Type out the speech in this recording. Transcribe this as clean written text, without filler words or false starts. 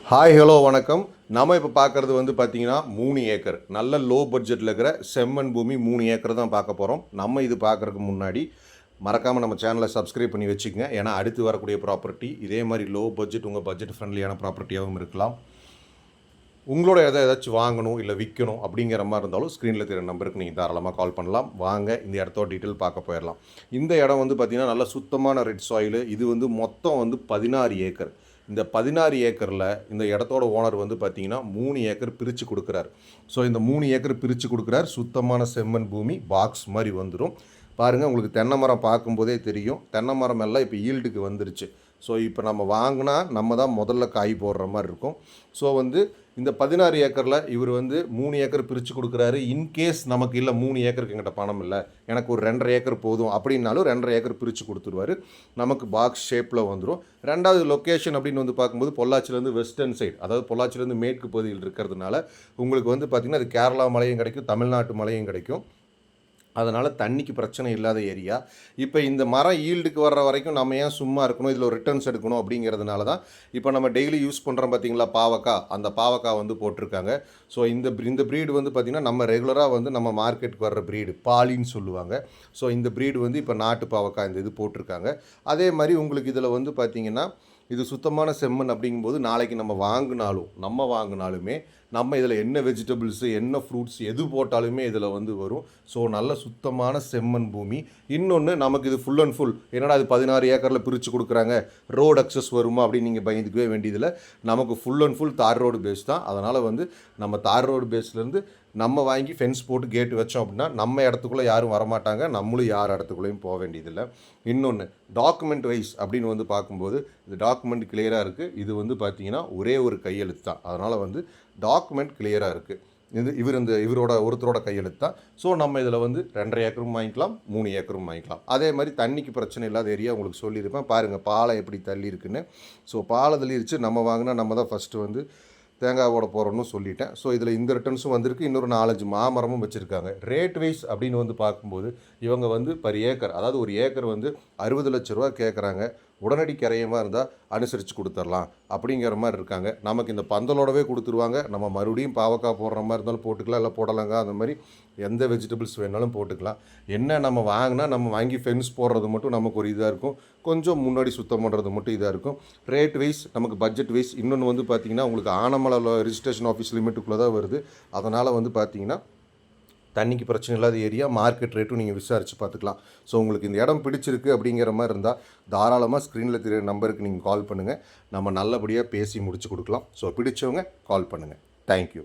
Hi hello வணக்கம். நம்ம இப்போ பார்க்குறது வந்து பார்த்திங்கன்னா 3 ஏக்கர் நல்ல லோ பட்ஜெட்டில் இருக்கிற செம்மண் பூமி 3 ஏக்கர் தான் பார்க்க போகிறோம். நம்ம இது பார்க்குறதுக்கு முன்னாடி மறக்காமல் நம்ம சேனலை சப்ஸ்கிரைப் பண்ணி வச்சுக்கோங்க. ஏன்னா அடுத்து வரக்கூடிய ப்ராப்பர்ட்டி இதே மாதிரி லோ பட்ஜெட் உங்கள் பட்ஜெட் ஃப்ரெண்ட்லியான ப்ராப்பர்ட்டியாகவும் இருக்கலாம். உங்களோட ஏதாச்சும் வாங்கணும் இல்லை விற்கணும் அப்படிங்கிற மாதிரி இருந்தாலும் ஸ்க்ரீனில் தெரியுற நம்பருக்கு நீங்கள் தாராளமாக கால் பண்ணலாம். வாங்க இந்த இடத்தோட டீட்டெயில் பார்க்க போயிடலாம். இந்த இடம் வந்து பார்த்திங்கன்னா நல்ல சுத்தமான ரெட் சாயில். இது வந்து மொத்தம் வந்து 16 ஏக்கர். இந்த 16 ஏக்கரில் இந்த இடத்தோட ஓனர் வந்து பார்த்திங்கன்னா 3 ஏக்கர் பிரித்து கொடுக்குறாரு. ஸோ இந்த 3 ஏக்கர் பிரித்து கொடுக்குறாரு. சுத்தமான செம்மண் பூமி பாக்ஸ் மாதிரி வந்துடும். பாருங்கள், உங்களுக்கு தென்னை மரம் பார்க்கும்போதே தெரியும். தென்னை மரம் எல்லாம் இப்போ ஈல்டுக்கு வந்துருச்சு. ஸோ இப்போ நம்ம வாங்கினா நம்ம தான் முதல்ல காய் போடுற மாதிரி இருக்கும். ஸோ வந்து இந்த 16 ஏக்கரில் இவர் வந்து 3 ஏக்கர் பிரித்து கொடுக்குறாரு. இன்கேஸ் நமக்கு இல்லை 3 ஏக்கருக்கு எங்கிட்ட பணம் இல்லை, எனக்கு ஒரு 2.5 ஏக்கர் போதும் அப்படின்னாலும் 2.5 ஏக்கர் பிரித்து கொடுத்துருவார். நமக்கு பாக்ஸ் ஷேப்பில் வந்துடும். ரெண்டாவது லொக்கேஷன் அப்படின்னு வந்து பார்க்கும்போது பொள்ளாச்சிலேருந்து வெஸ்டர்ன் சைடு, அதாவது பொள்ளாச்சிலேருந்து மேற்கு பகுதியில் இருக்கிறதுனால உங்களுக்கு வந்து பார்த்திங்கன்னா அது கேரளா மலையும் கிடைக்கும், தமிழ்நாட்டு மலையும் கிடைக்கும். அதனால் தண்ணிக்கு பிரச்சனை இல்லாத ஏரியா. இப்போ இந்த மரம் ஈல்டுக்கு வர்ற வரைக்கும் நம்ம ஏன் சும்மா இருக்கணும், இதில் ஒரு ரிட்டர்ன்ஸ் எடுக்கணும் அப்படிங்கிறதுனால தான் இப்போ நம்ம டெய்லி யூஸ் பண்ணுறோம் பார்த்திங்களா பாவக்காய், அந்த பாவக்காய் வந்து போட்டிருக்காங்க. ஸோ இந்த ப்ரீடு வந்து பார்த்திங்கன்னா நம்ம ரெகுலராக வந்து நம்ம மார்க்கெட்டுக்கு வர்ற ப்ரீடு பாலின்னு சொல்லுவாங்க. ஸோ இந்த ப்ரீடு வந்து இப்போ நாட்டு பாவக்காய் இந்த இது போட்டிருக்காங்க. அதே மாதிரி உங்களுக்கு இதில் வந்து பார்த்திங்கன்னா இது சுத்தமான செம்மண் அப்படிங்கும்போது நாளைக்கு நம்ம வாங்கினாலுமே நம்ம இதில் என்ன வெஜிடபிள்ஸு என்ன ஃப்ரூட்ஸ் எது போட்டாலுமே இதில் வந்து வரும். ஸோ நல்ல சுத்தமான செம்மண் பூமி. இன்னொன்று நமக்கு இது ஃபுல் அண்ட் ஃபுல் என்னடா அது 16 ஏக்கரில் பிரித்து கொடுக்குறாங்க, ரோடு அக்சஸ் வருமா அப்படின்னு நீங்கள் பயந்துக்கவே வேண்டியதில்லை. நமக்கு ஃபுல் அண்ட் ஃபுல் தார் ரோடு பேஸ் தான். அதனால் வந்து நம்ம தார் ரோடு பேஸ்லேருந்து நம்ம வாங்கி ஃபென்ஸ் போட்டு கேட்டு வச்சோம் அப்படின்னா நம்ம இடத்துக்குள்ளே யாரும் வரமாட்டாங்க, நம்மளும் யார் இடத்துக்குள்ளேயும் போக வேண்டியதில்லை. இன்னொன்று டாக்குமெண்ட் வைஸ் அப்படின்னு வந்து பார்க்கும்போது இந்த டாக்குமெண்ட் கிளியராக இருக்குது. இது வந்து பார்த்திங்கன்னா ஒரே ஒரு கையெழுத்து தான். அதனால் வந்து டாக்குமெண்ட் கிளியராக இருக்குது. இவரோட ஒருத்தரோட கையெழுத்து தான். ஸோ நம்ம இதில் வந்து 2.5 ஏக்கரும் வாங்கிக்கலாம், 3 ஏக்கரும் வாங்கிக்கலாம். அதே மாதிரி தண்ணிக்கு பிரச்சனை இல்லாத ஏரியா உங்களுக்கு சொல்லியிருப்பேன். பாருங்கள் பாலம் எப்படி தள்ளி இருக்குன்னு. ஸோ பாலம் தள்ளிடுச்சு. நம்ம வாங்கினா நம்ம தான் ஃபஸ்ட்டு வந்து தேங்காய் போட போகிறோன்னு சொல்லிட்டேன். ஸோ இதில் இந்த ரிட்டர்ன்ஸும் வந்திருக்கு. இன்னொரு 4-5 மாமரமும் வச்சுருக்காங்க. ரேட் வைஸ் அப்படின்னு வந்து பார்க்கும்போது இவங்க வந்து பர் ஏக்கர், அதாவது ஒரு ஏக்கர் வந்து 60 லட்ச ரூபா கேட்குறாங்க. உடனடி கரையமாக இருந்தால் அனுசரித்து கொடுத்துடலாம் அப்படிங்கிற மாதிரி இருக்காங்க. நமக்கு இந்த பந்தலோடவே கொடுத்துருவாங்க. நம்ம மறுபடியும் பாவக்காய் போடுற மாதிரி இருந்தாலும் போட்டுக்கலாம், இல்லை போடலாங்க, அந்த மாதிரி எந்த வெஜிடபிள்ஸ் வேணாலும் போட்டுக்கலாம். என்ன நம்ம வாங்கினா நம்ம வாங்கி ஃபென்ஸ் போடுறது மட்டும் நமக்கு ஒரு இதாக இருக்கும், கொஞ்சம் முன்னாடி சுத்தம் பண்ணுறது மட்டும் இதாக இருக்கும். ரேட் வைஸ் நமக்கு பட்ஜெட் வைஸ். இன்னொன்று வந்து பார்த்திங்கன்னா உங்களுக்கு ஆனமலை ரிஜிஸ்ட்ரேஷன் ஆஃபீஸ் லிமிட்டுக்குள்ளே தான் வருது. அதனால் வந்து பார்த்திங்கன்னா தண்ணிக்கு பிரச்சனை இல்லாத ஏரியா. மார்க்கெட் ரேட்டும் நீங்கள் விசாரித்து பார்த்துக்கலாம். ஸோ உங்களுக்கு இந்த இடம் பிடிச்சிருக்கு அப்படிங்கிற மாதிரி இருந்தால் தாராளமாக ஸ்க்ரீனில் தெரியுற நம்பருக்கு நீங்கள் கால் பண்ணுங்கள். நம்ம நல்லபடியாக பேசி முடிச்சு கொடுக்கலாம். ஸோ பிடிச்சவங்க கால் பண்ணுங்கள். தேங்க்யூ.